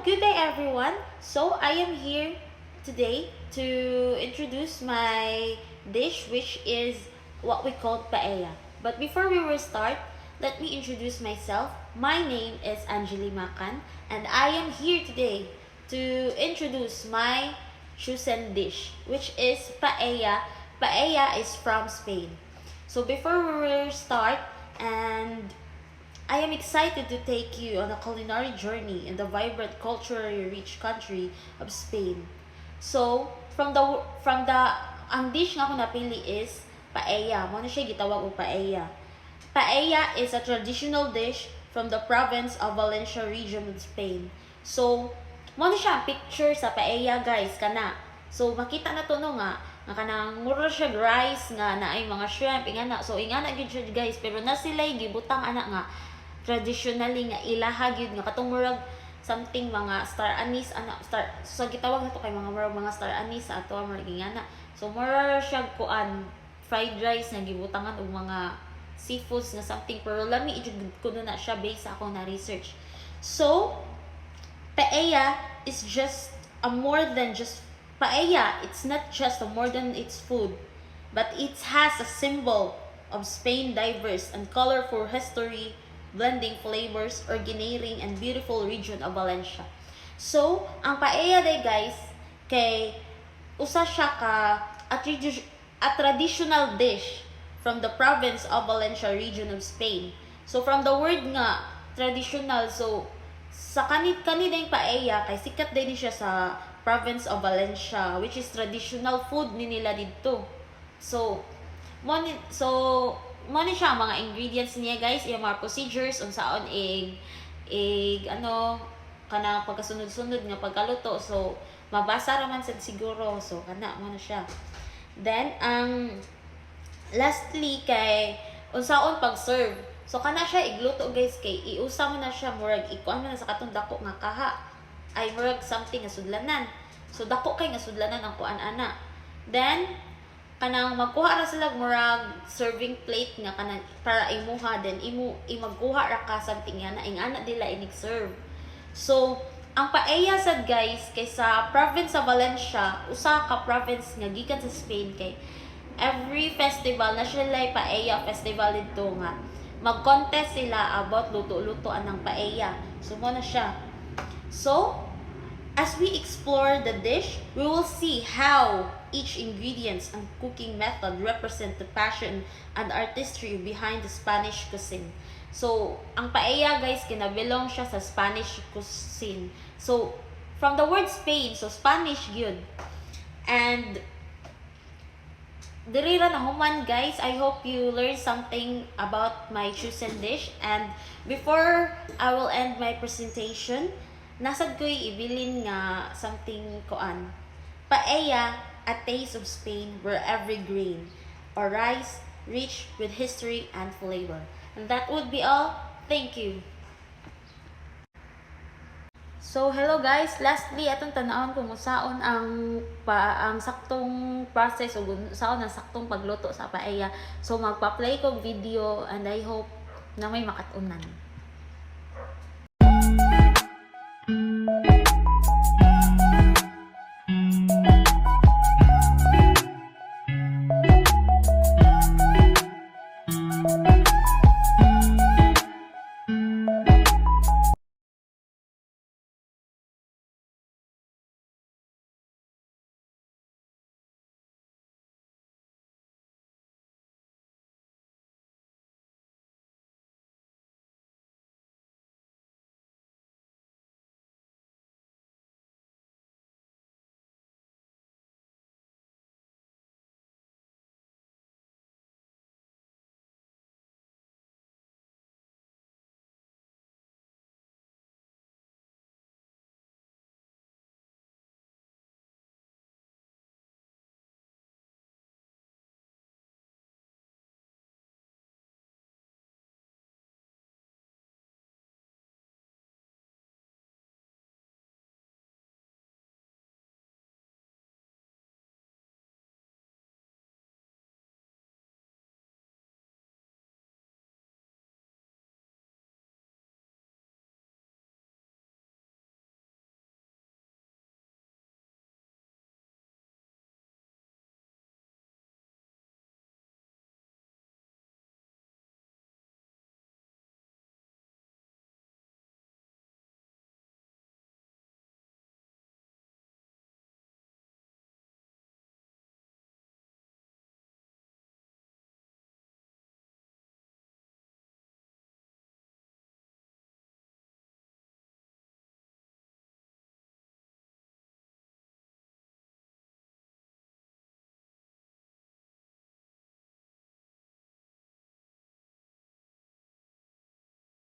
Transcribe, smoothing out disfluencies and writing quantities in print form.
good day everyone. So I am here today to introduce my dish, which is what we call paella. But before we will start, let me introduce myself. My name is Angeli Macan and I am here today to introduce my chosen dish, which is paella. Paella is from Spain. So before we will start, and I am excited to take you on a culinary journey in the vibrant, culturally rich country of Spain. So, ang dish nga ako napili is paella. Mo na siya gitawag og paella. Paella is a traditional dish from the province of Valencia region of Spain. So, mo na siya ang picture sa paella, guys, kana. So, makita na to no nga kanang mura siya rice nga na ay mga shrimp ingana. So, ingana gyud siya, guys, pero na sila gibutang ana nga traditionally nga ilaha gyud nga katong murag something mga star anise star so gitawag nato kay mga murag mga star anise sa ato murag ingana. So mura siya kuan fried rice nga gibutangan og mga seafoods nga something, pero lami jud kuno na siya based sa akong na research. So paella is just a more than just paella. It's not just a more than its food, but it has a symbol of Spain diverse and colorful history, blending flavors, originating and beautiful region of Valencia. So, ang paella day, guys, kay usa siya ka a traditional dish from the province of Valencia region of Spain. So, from the word nga traditional, so sa kanid yung paella kay sikat din siya sa province of Valencia, which is traditional food ni nila dito. So mo ni siya ang mga ingredients niya, guys, yung mga procedures unsaon kana pagkasunod-sunod nga pagkaluto. So mabasa raman sad siguro. So kana mo na siya. Then lastly kay unsaon pag-serve. So kana siya igluto, guys, kay iusa mo na siya murag ikuan mo na sa katong dako nga kaha ay murag something nga sudlanan. So dako kay nga sudlanan ang kuan ana. Then kanang magkuha ra sila murag serving plate nga kanang para imuha, then magkuha ra ka something nga na ingana dila inig-serve. So ang paella sad, guys, kay sa province sa Valencia, usa ka province nga gikan sa Spain, kay every festival na sila paella festival dito nga mag-contest sila about luto-lutoan ng paella. So mo na siya. So as we explore the dish, we will see how each ingredients and cooking method represent the passion and artistry behind the Spanish cuisine. So, ang paella, guys, kinabilong siya sa Spanish cuisine. So, from the word Spain, so Spanish yun. And diri ra na human, guys. I hope you learned something about my chosen dish. And before I will end my presentation, nasad ko'y ibilin nga something koan. Paella, a taste of Spain where every grain or rice rich with history and flavor. And that would be all. Thank you. So hello, guys. Lastly, atong tanawon kung usaon ang saktong process o usaon ang saktong pagluto sa paella. So magpa-play ko video and I hope na may makatunan.